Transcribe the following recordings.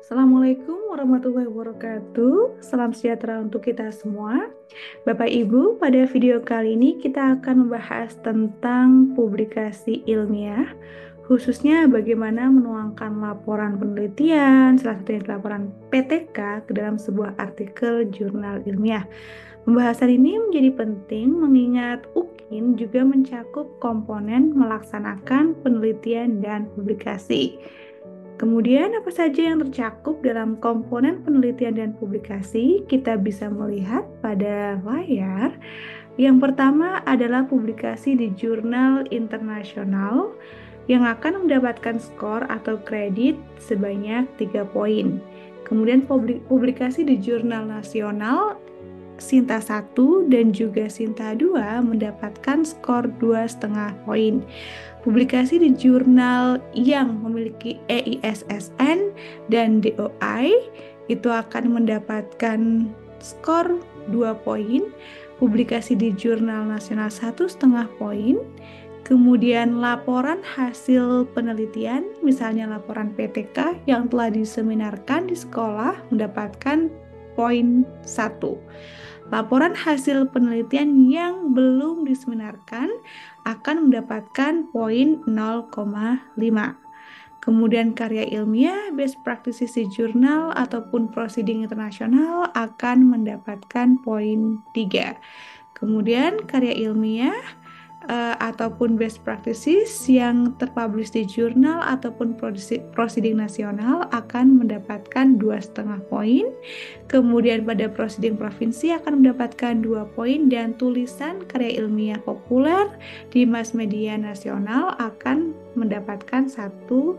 Assalamualaikum warahmatullahi wabarakatuh. Salam sejahtera untuk kita semua. Bapak Ibu, pada video kali ini kita akan membahas tentang publikasi ilmiah, khususnya bagaimana menuangkan laporan penelitian, salah satunya laporan PTK, ke dalam sebuah artikel jurnal ilmiah. Pembahasan ini menjadi penting mengingat UKIN juga mencakup komponen melaksanakan penelitian dan publikasi. Kemudian apa saja yang tercakup dalam komponen penelitian dan publikasi? Kita bisa melihat pada layar. Yang pertama adalah publikasi di jurnal internasional yang akan mendapatkan skor atau kredit sebanyak 3 poin. Kemudian publikasi di jurnal nasional Sinta 1 dan juga Sinta 2 mendapatkan skor 2,5 poin. Publikasi di jurnal yang memiliki EISSN dan DOI itu akan mendapatkan skor 2 poin. Publikasi di jurnal nasional 1,5 poin. Kemudian laporan hasil penelitian, misalnya laporan PTK yang telah diseminarkan di sekolah mendapatkan poin 1. Laporan hasil penelitian yang belum diseminarkan akan mendapatkan poin 0,5. Kemudian karya ilmiah, best practices di jurnal ataupun proceeding internasional akan mendapatkan poin 3. Kemudian karya ilmiah ataupun best practices yang terpublish di jurnal ataupun proceeding nasional akan mendapatkan 2,5 poin. Kemudian pada proceeding provinsi akan mendapatkan 2 poin dan tulisan karya ilmiah populer di mass media nasional akan mendapatkan 1,5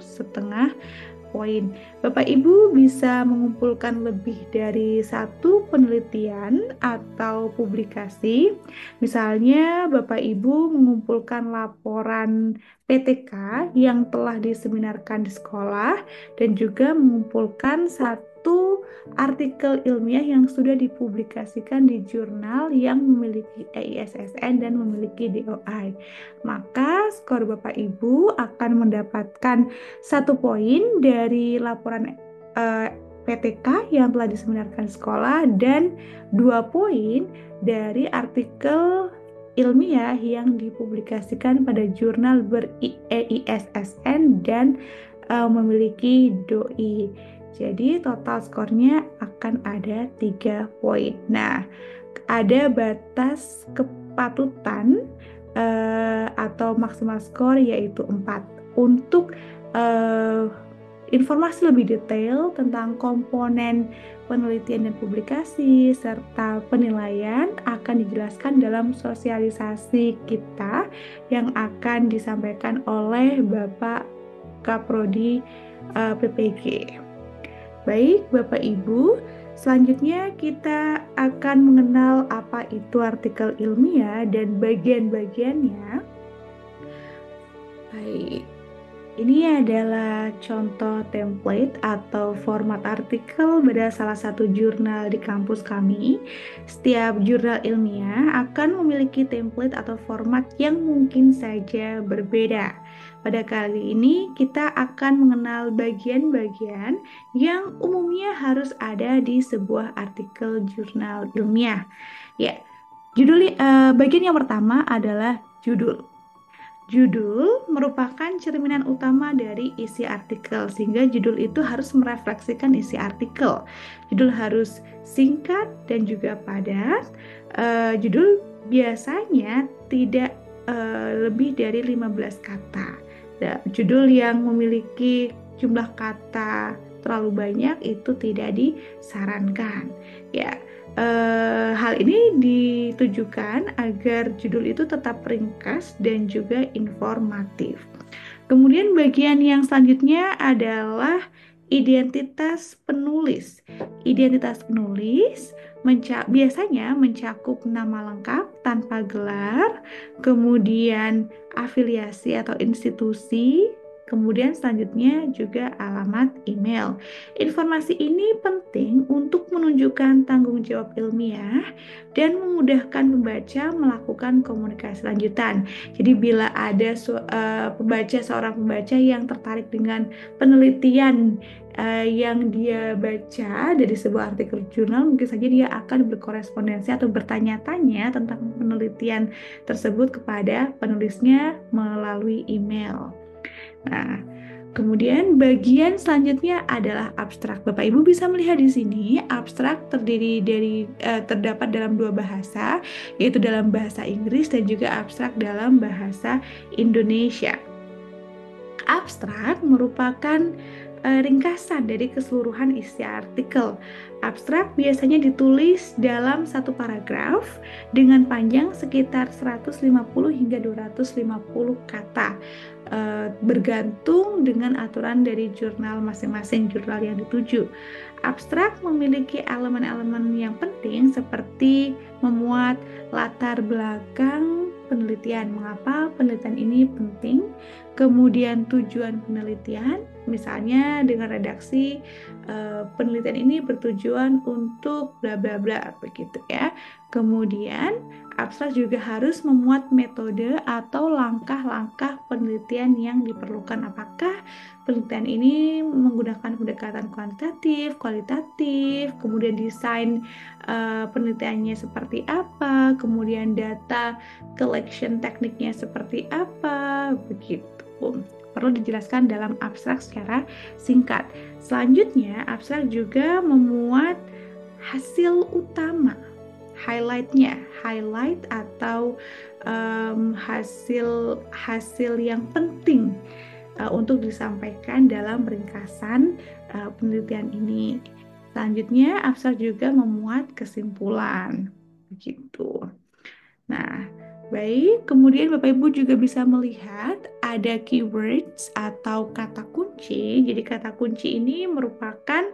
poin. Bapak Ibu bisa mengumpulkan lebih dari satu penelitian atau publikasi. Misalnya Bapak Ibu mengumpulkan laporan PTK yang telah diseminarkan di sekolah dan juga mengumpulkan satu artikel ilmiah yang sudah dipublikasikan di jurnal yang memiliki EISSN dan memiliki DOI. Maka skor Bapak Ibu akan mendapatkan 1 poin dari laporan PTK yang telah diseminarkan sekolah dan 2 poin dari artikel ilmiah yang dipublikasikan pada jurnal ber-EISSN dan memiliki DOI. Jadi total skornya akan ada 3 poin. Nah, ada batas kepatutan atau maksimal skor yaitu 4. Untuk informasi lebih detail tentang komponen penelitian dan publikasi serta penilaian akan dijelaskan dalam sosialisasi kita yang akan disampaikan oleh Bapak Kaprodi PPG. Baik, Bapak Ibu, selanjutnya kita akan mengenal apa itu artikel ilmiah dan bagian-bagiannya. Baik, ini adalah contoh template atau format artikel pada salah satu jurnal di kampus kami. Setiap jurnal ilmiah akan memiliki template atau format yang mungkin saja berbeda. Pada kali ini kita akan mengenal bagian-bagian yang umumnya harus ada di sebuah artikel jurnal ilmiah. Ya, bagian yang pertama adalah judul. Judul merupakan cerminan utama dari isi artikel, sehingga judul itu harus merefleksikan isi artikel. Judul harus singkat dan juga padat. Judul biasanya tidak lebih dari 15 kata. Judul yang memiliki jumlah kata terlalu banyak itu tidak disarankan. Ya, hal ini ditujukan agar judul itu tetap ringkas dan juga informatif. Kemudian bagian yang selanjutnya adalah identitas penulis. Identitas penulis biasanya mencakup nama lengkap tanpa gelar, kemudian afiliasi atau institusi, Kemudian selanjutnya juga alamat email. Informasi ini penting untuk menunjukkan tanggung jawab ilmiah dan memudahkan pembaca melakukan komunikasi lanjutan. Jadi bila ada seorang pembaca yang tertarik dengan penelitian yang dia baca dari sebuah artikel jurnal, mungkin saja dia akan berkorespondensi atau bertanya-tanya tentang penelitian tersebut kepada penulisnya melalui email. Nah, kemudian bagian selanjutnya adalah abstrak. Bapak Ibu bisa melihat di sini abstrak terdapat dalam dua bahasa, yaitu dalam bahasa Inggris dan juga abstrak dalam bahasa Indonesia. Abstrak merupakan ringkasan dari keseluruhan isi artikel. Abstrak biasanya ditulis dalam satu paragraf dengan panjang sekitar 150 hingga 250 kata, bergantung dengan aturan dari jurnal masing-masing, jurnal yang dituju. Abstrak memiliki elemen-elemen yang penting seperti memuat latar belakang penelitian, mengapa penelitian ini penting, kemudian tujuan penelitian, misalnya dengan redaksi penelitian ini bertujuan untuk bla bla bla, begitu ya. Kemudian abstrak juga harus memuat metode atau langkah-langkah penelitian yang diperlukan. Apakah penelitian ini menggunakan pendekatan kuantitatif, kualitatif, kemudian desain penelitiannya seperti apa, kemudian data collection tekniknya seperti apa, begitu. Perlu dijelaskan dalam abstrak secara singkat. Selanjutnya, abstrak juga memuat hasil utama, highlight atau hasil yang penting untuk disampaikan dalam ringkasan penelitian ini. Selanjutnya, abstrak juga memuat kesimpulan, begitu. Nah, baik, kemudian Bapak Ibu juga bisa melihat ada keywords atau kata kunci. Jadi kata kunci ini merupakan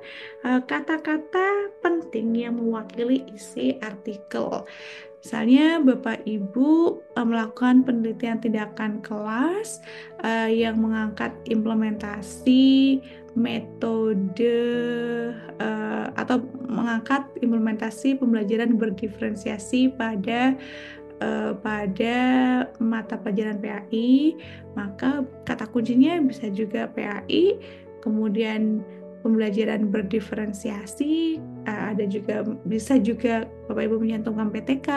kata-kata penting yang mewakili isi artikel. Misalnya Bapak Ibu melakukan penelitian tindakan kelas yang mengangkat implementasi metode atau mengangkat implementasi pembelajaran berdiferensiasi pada mata pelajaran PAI, maka kata kuncinya bisa juga PAI, kemudian pembelajaran berdiferensiasi, bisa juga Bapak Ibu menyantumkan PTK.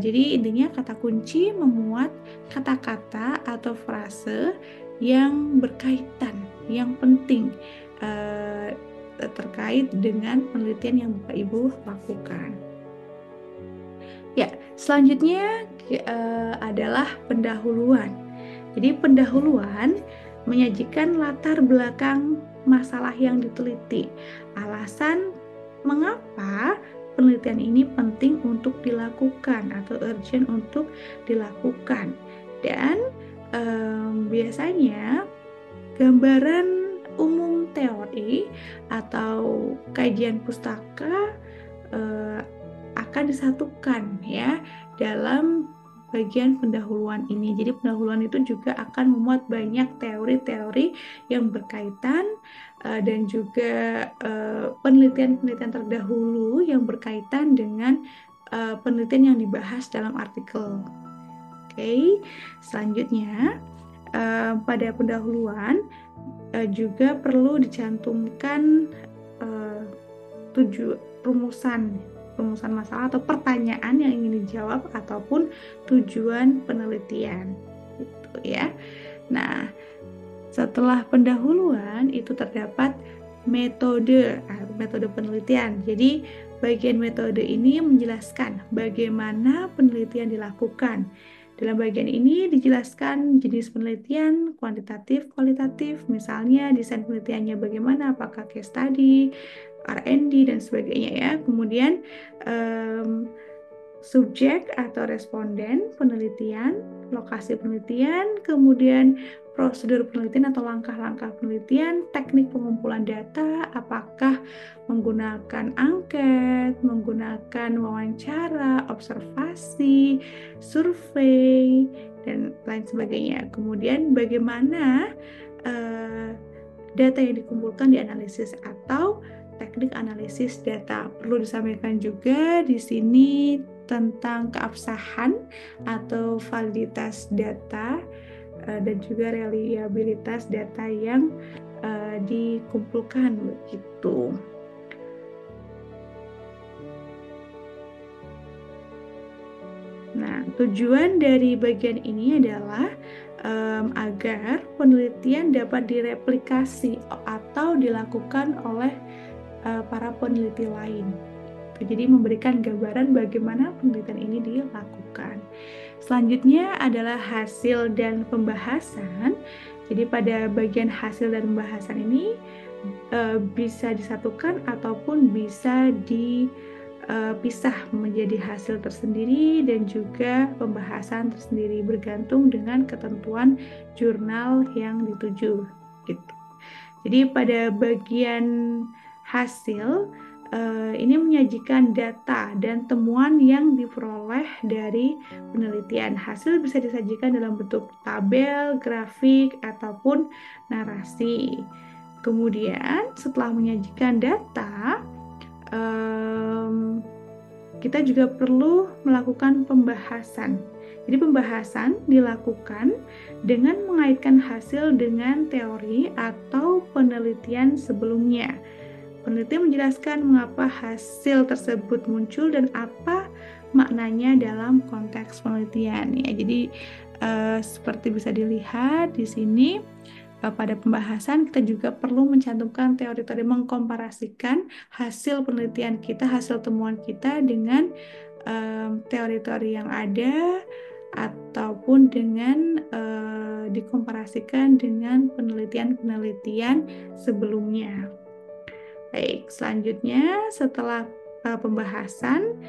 Jadi intinya kata kunci memuat kata-kata atau frase yang berkaitan, yang penting terkait dengan penelitian yang Bapak Ibu lakukan. Ya, selanjutnya adalah pendahuluan. Jadi pendahuluan menyajikan latar belakang masalah yang diteliti, alasan mengapa penelitian ini penting untuk dilakukan atau urgent untuk dilakukan, dan biasanya gambaran umum teori atau kajian pustaka akan disatukan ya dalam bagian pendahuluan ini. Jadi pendahuluan itu juga akan memuat banyak teori-teori yang berkaitan dan juga penelitian-penelitian terdahulu yang berkaitan dengan penelitian yang dibahas dalam artikel. Oke, selanjutnya pada pendahuluan juga perlu dicantumkan rumusan masalah atau pertanyaan yang ingin dijawab ataupun tujuan penelitian, gitu ya. Nah, setelah pendahuluan itu terdapat metode penelitian. Jadi bagian metode ini menjelaskan bagaimana penelitian dilakukan. Dalam bagian ini dijelaskan jenis penelitian, kuantitatif, kualitatif, misalnya desain penelitiannya bagaimana, apakah case study, R&D, dan sebagainya ya. Kemudian subjek atau responden penelitian, lokasi penelitian, kemudian prosedur penelitian atau langkah-langkah penelitian, teknik pengumpulan data, apakah menggunakan angket, menggunakan wawancara, observasi, survei, dan lain sebagainya. Kemudian bagaimana data yang dikumpulkan dianalisis atau teknik analisis data. Perlu disampaikan juga di sini tentang keabsahan atau validitas data dan juga reliabilitas data yang dikumpulkan begitu. Nah, tujuan dari bagian ini adalah agar penelitian dapat direplikasi atau dilakukan oleh para peneliti lain. Jadi memberikan gambaran bagaimana penelitian ini dilakukan. Selanjutnya adalah hasil dan pembahasan. Jadi pada bagian hasil dan pembahasan ini bisa disatukan ataupun bisa dipisah menjadi hasil tersendiri dan juga pembahasan tersendiri bergantung dengan ketentuan jurnal yang dituju gitu. Jadi pada bagian hasil ini menyajikan data dan temuan yang diperoleh dari penelitian. Hasil bisa disajikan dalam bentuk tabel, grafik, ataupun narasi. Kemudian setelah menyajikan data, kita juga perlu melakukan pembahasan. Jadi pembahasan dilakukan dengan mengaitkan hasil dengan teori atau penelitian sebelumnya. Peneliti menjelaskan mengapa hasil tersebut muncul dan apa maknanya dalam konteks penelitian. Ya, jadi seperti bisa dilihat di sini pada pembahasan kita juga perlu mencantumkan teori-teori mengkomparasikan hasil penelitian kita, hasil temuan kita dengan teori-teori yang ada ataupun dengan dikomparasikan dengan penelitian-penelitian sebelumnya. Baik, selanjutnya setelah pembahasan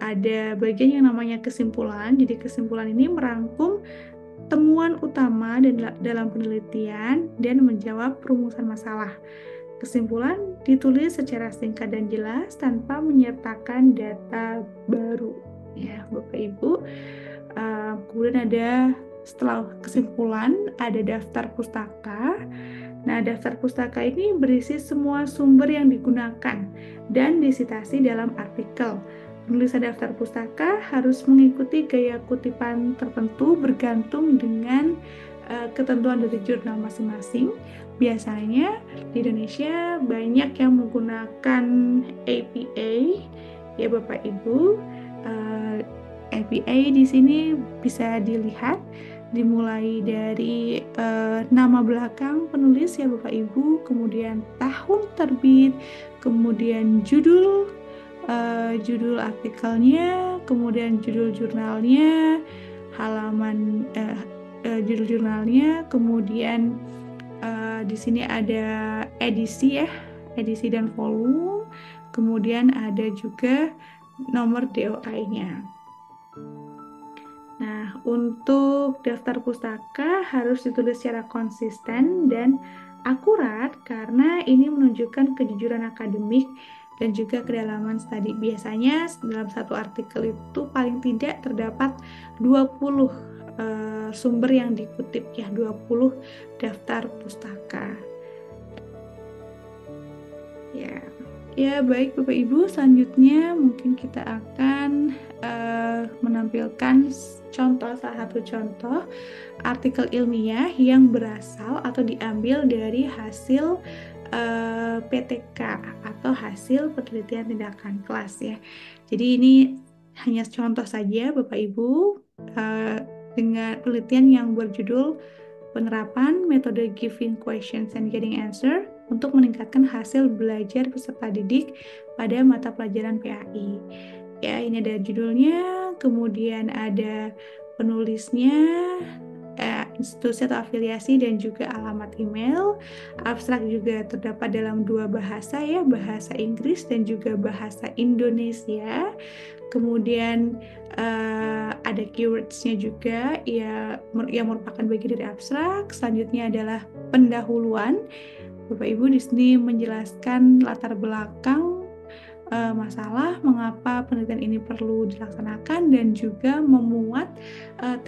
ada bagian yang namanya kesimpulan. Jadi kesimpulan ini merangkum temuan utama dalam penelitian dan menjawab perumusan masalah. Kesimpulan ditulis secara singkat dan jelas tanpa menyertakan data baru. Ya, Bapak Ibu. Kemudian setelah kesimpulan ada daftar pustaka. Nah, daftar pustaka ini berisi semua sumber yang digunakan dan disitasi dalam artikel. Penulisan daftar pustaka harus mengikuti gaya kutipan tertentu bergantung dengan ketentuan dari jurnal masing-masing. Biasanya di Indonesia banyak yang menggunakan APA, ya Bapak Ibu. APA di sini bisa dilihat dimulai dari nama belakang penulis ya Bapak Ibu, kemudian tahun terbit, kemudian judul artikelnya, kemudian judul jurnalnya, halaman judul jurnalnya, kemudian di sini ada edisi ya, edisi dan volume, kemudian ada juga nomor DOI-nya. Nah, untuk daftar pustaka harus ditulis secara konsisten dan akurat karena ini menunjukkan kejujuran akademik dan juga kedalaman studi. Biasanya dalam satu artikel itu paling tidak terdapat 20 sumber yang dikutip ya, 20 daftar pustaka. Ya baik Bapak Ibu, selanjutnya mungkin kita akan menampilkan salah satu contoh artikel ilmiah yang berasal atau diambil dari hasil PTK atau hasil penelitian tindakan kelas ya. Jadi ini hanya contoh saja Bapak Ibu dengan penelitian yang berjudul penerapan metode giving questions and getting answer untuk meningkatkan hasil belajar peserta didik pada mata pelajaran PAI. Ya, ini ada judulnya, kemudian ada penulisnya, institusi atau afiliasi dan juga alamat email. Abstrak juga terdapat dalam 2 bahasa ya, bahasa Inggris dan juga bahasa Indonesia. Kemudian ada keywords-nya juga ya, yang merupakan bagian dari abstrak. Selanjutnya adalah pendahuluan. Bapak Ibu di sini menjelaskan latar belakang masalah mengapa penelitian ini perlu dilaksanakan dan juga memuat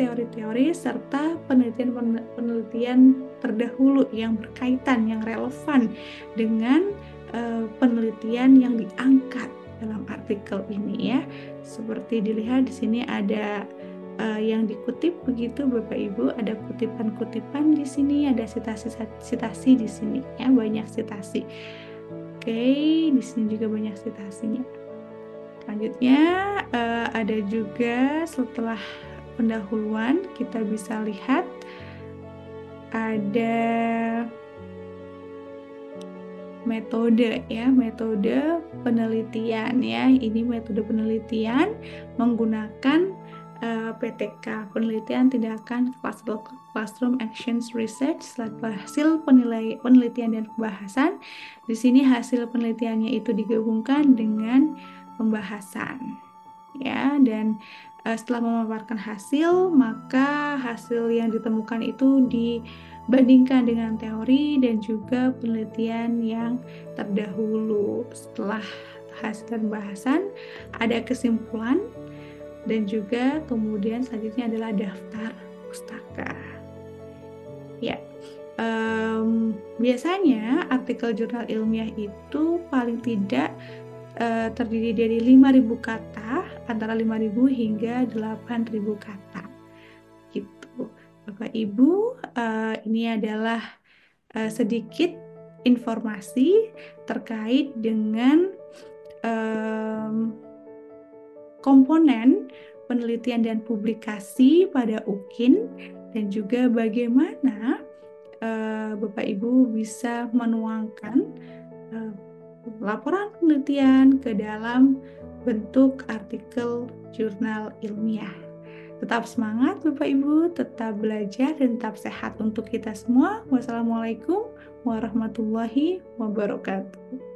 teori-teori serta penelitian terdahulu yang berkaitan, yang relevan dengan penelitian yang diangkat dalam artikel ini ya. Seperti dilihat di sini ada yang dikutip begitu Bapak Ibu, ada kutipan-kutipan di sini, ada sitasi di sini ya, banyak sitasi. Oke, di sini juga banyak sitasinya. Selanjutnya ada juga setelah pendahuluan kita bisa lihat ada metode ya, metode penelitian ya. Ini metode penelitian menggunakan PTK, penelitian tindakan classroom actions research, setelah hasil penelitian dan pembahasan. Di sini hasil penelitiannya itu digabungkan dengan pembahasan ya, dan setelah memaparkan hasil, maka hasil yang ditemukan itu dibandingkan dengan teori dan juga penelitian yang terdahulu. Setelah hasil dan pembahasan, ada kesimpulan dan juga kemudian selanjutnya adalah daftar pustaka. Ya, biasanya artikel jurnal ilmiah itu paling tidak terdiri dari 5.000 kata, antara 5.000 hingga 8.000 kata. Gitu. Bapak Ibu, ini adalah sedikit informasi terkait dengan komponen penelitian dan publikasi pada UKIN dan juga bagaimana Bapak Ibu bisa menuangkan laporan penelitian ke dalam bentuk artikel jurnal ilmiah. Tetap semangat Bapak Ibu, tetap belajar dan tetap sehat untuk kita semua. Wassalamualaikum warahmatullahi wabarakatuh.